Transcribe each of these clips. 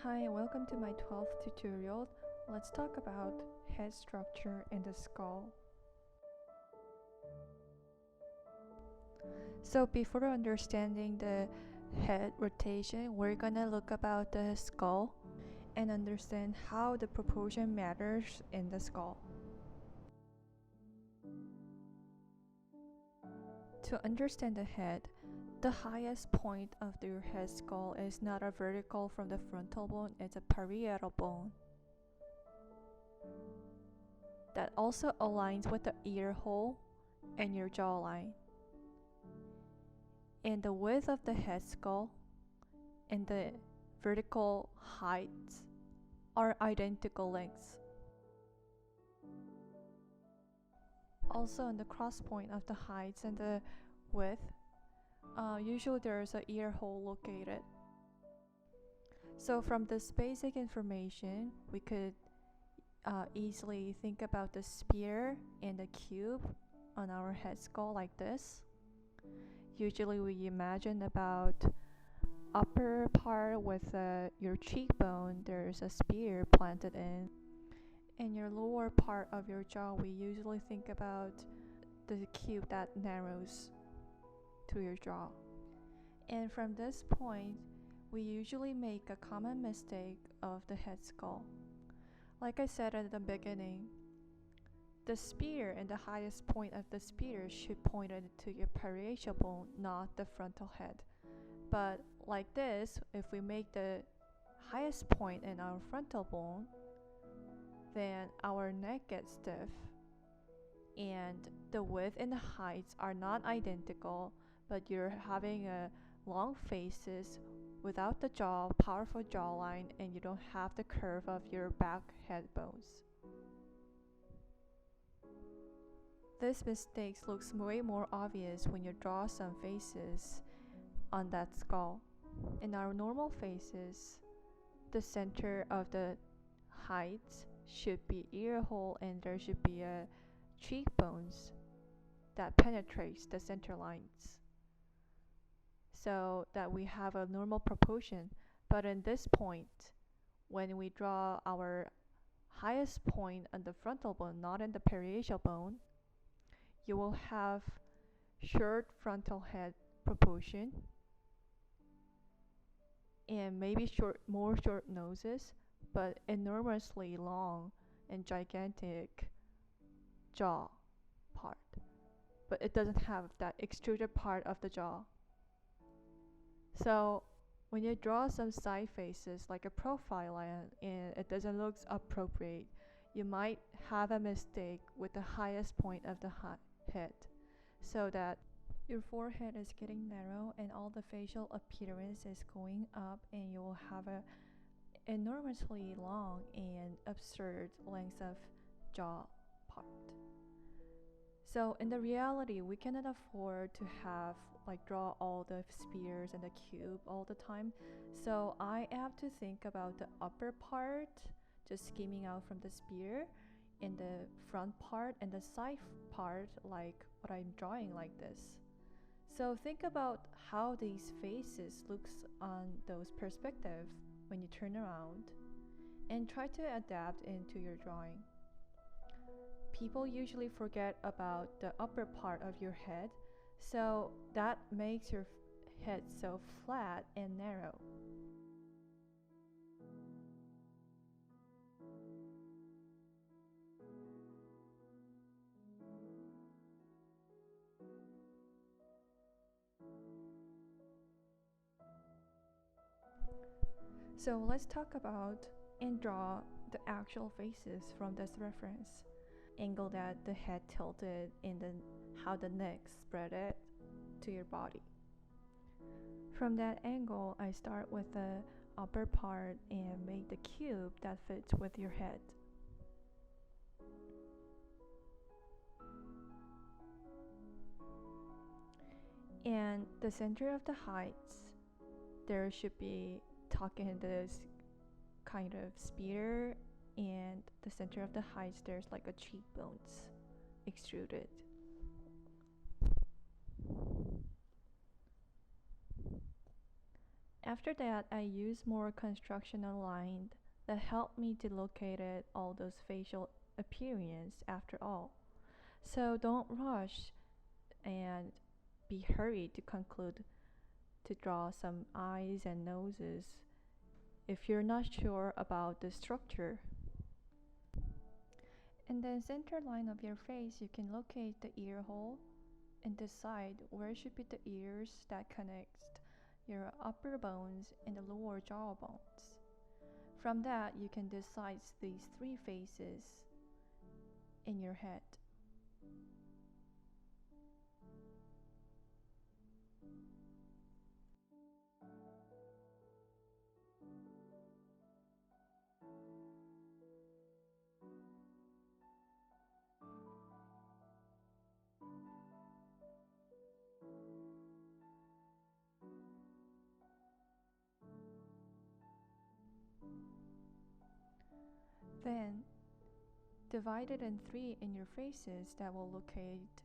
Hi, welcome to my 12th tutorial. Let's talk about head structure in the skull. So before understanding the head rotation, we're gonna look about the skull and understand how the proportion matters in the skull. To understand the head, the highest point of your head skull is not a vertical from the frontal bone, it's a parietal bone. That also aligns with the ear hole and your jawline. And the width of the head skull and the vertical heights are identical lengths. Also, on the cross point of the heights and the width, usually there is an ear hole located. So from this basic information, we could easily think about the sphere and the cube on our head skull like this. Usually we imagine about upper part with your cheekbone, there's a sphere planted in. In your lower part of your jaw, we usually think about the cube that narrows to your jaw. And from this point, we usually make a common mistake of the head skull. Like I said at the beginning, the sphere and the highest point of the sphere should point to your parietal bone, not the frontal head. But like this, if we make the highest point in our frontal bone, then our neck gets stiff and the width and the heights are not identical, but you're having a long faces without the jaw, powerful jawline, and you don't have the curve of your back head bones. This mistake looks way more obvious when you draw some faces on that skull. In our normal faces, the center of the heights should be ear hole and there should be a cheekbones that penetrates the center lines so that we have a normal proportion. But in this point, when we draw our highest point on the frontal bone, not in the parietal bone, you will have short frontal head proportion and maybe more short noses, but enormously long and gigantic jaw part. But it doesn't have that extruded part of the jaw. So when you draw some side faces like a profile line and it doesn't look appropriate, you might have a mistake with the highest point of the head, so that your forehead is getting narrow and all the facial appearance is going up and you will have a enormously long and absurd length of jaw part. So in the reality, we cannot afford to draw all the spheres and the cube all the time. So I have to think about the upper part, just skimming out from the sphere, and the front part and the side part like what I'm drawing like this. So think about how these faces looks on those perspective when you turn around and try to adapt into your drawing. People usually forget about the upper part of your head, so that makes your head so flat and narrow. So let's talk about and draw the actual faces from this reference. Angle that the head tilted and then how the neck spread it to your body. From that angle, I start with the upper part and make the cube that fits with your head. And the center of the heights, there should be talking this kind of spear, and the center of the heights there's like a cheekbones extruded. After that, I use more constructional lines that help me to locate all those facial appearance after all. So don't rush and be hurried to conclude to draw some eyes and noses if you're not sure about the structure. In the center line of your face, you can locate the ear hole and decide where should be the ears that connect your upper bones and the lower jaw bones. From that, you can decide these three faces in your head. Then, divide it in three in your faces that will locate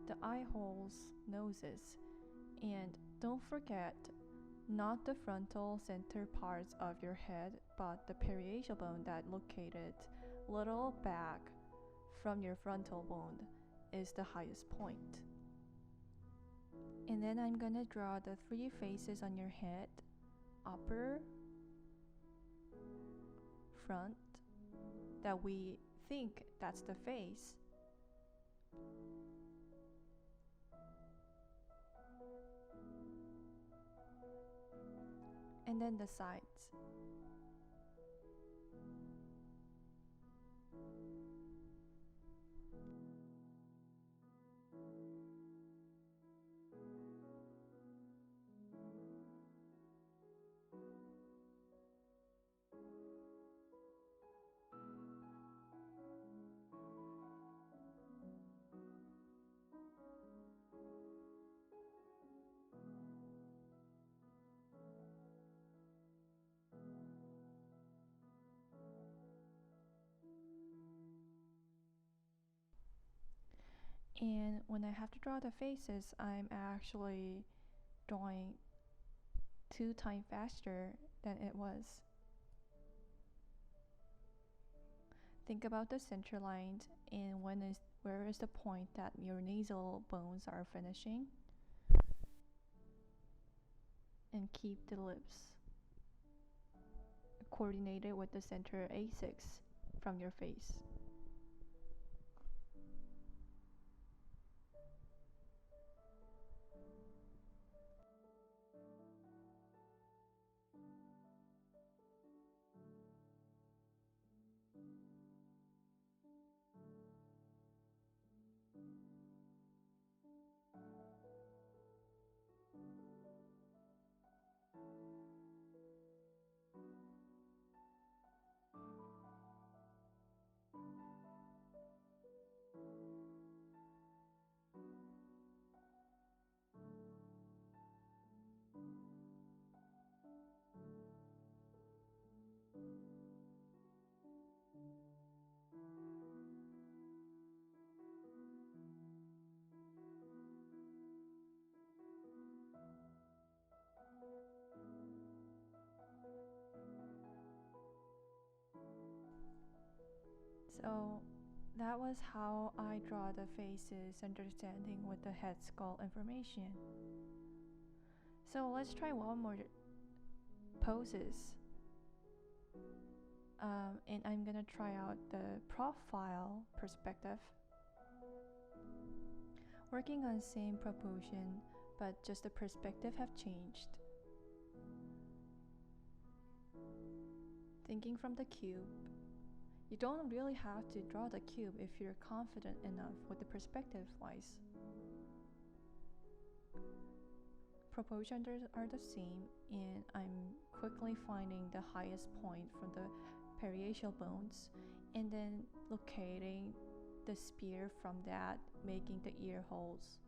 the eye holes, noses, and don't forget not the frontal center parts of your head, but the parietal bone that located little back from your frontal bone is the highest point. And then I'm gonna draw the three faces on your head: upper, front, that we think that's the face, and then the sides. And when I have to draw the faces, I'm actually drawing 2 times faster than it was. Think about the center lines and where is the point that your nasal bones are finishing, and keep the lips coordinated with the center A6 from your face. So that was how I draw the faces, understanding with the head skull information. So let's try one more poses. And I'm gonna try out the profile perspective. Working on same proportion, but just the perspective have changed. Thinking from the cube. You don't really have to draw the cube if you're confident enough with the perspective wise. Proportions are the same, and I'm quickly finding the highest point from the parietal bones and then locating the spear from that, making the ear holes.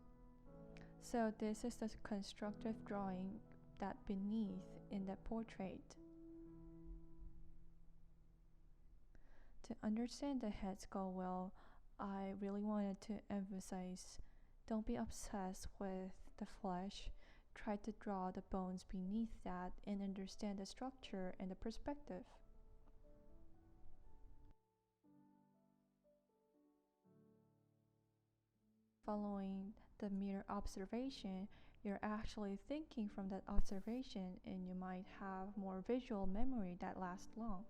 So this is the constructive drawing that beneath in the portrait. To understand the head skull well, I really wanted to emphasize, don't be obsessed with the flesh, try to draw the bones beneath that and understand the structure and the perspective. Following the mere observation, you're actually thinking from that observation, and you might have more visual memory that lasts long.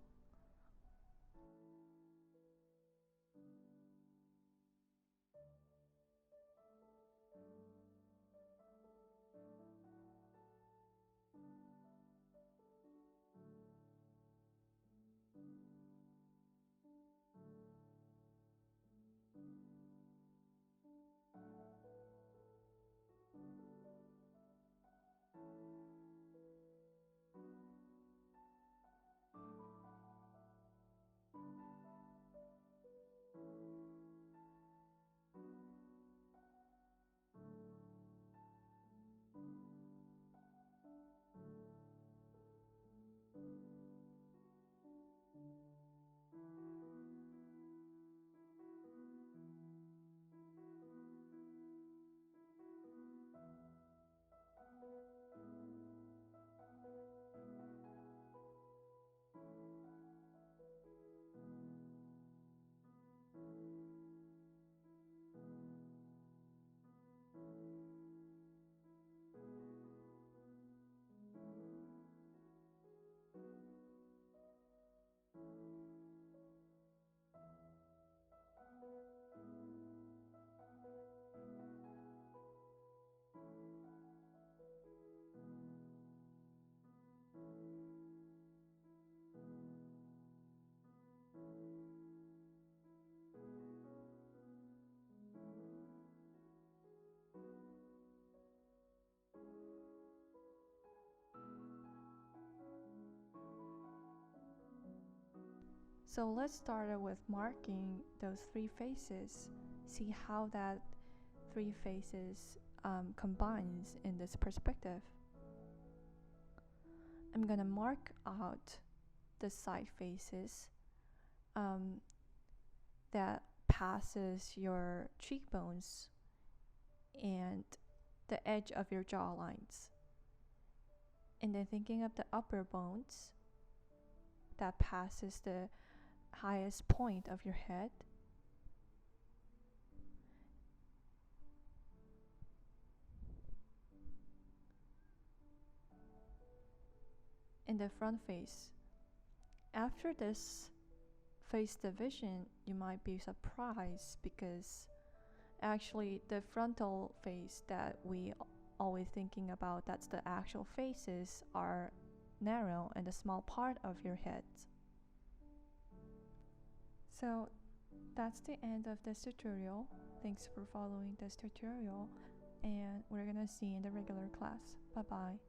So let's start with marking those three faces. See how that three faces combines in this perspective. I'm gonna mark out the side faces that passes your cheekbones and the edge of your jaw lines. And then thinking of the upper bones that passes the highest point of your head. In the front face. After this face division, you might be surprised because actually the frontal face that we always thinking about, that's the actual faces, are narrow and a small part of your head. So that's the end of this tutorial. Thanks for following this tutorial, and we're gonna see you in the regular class. Bye bye.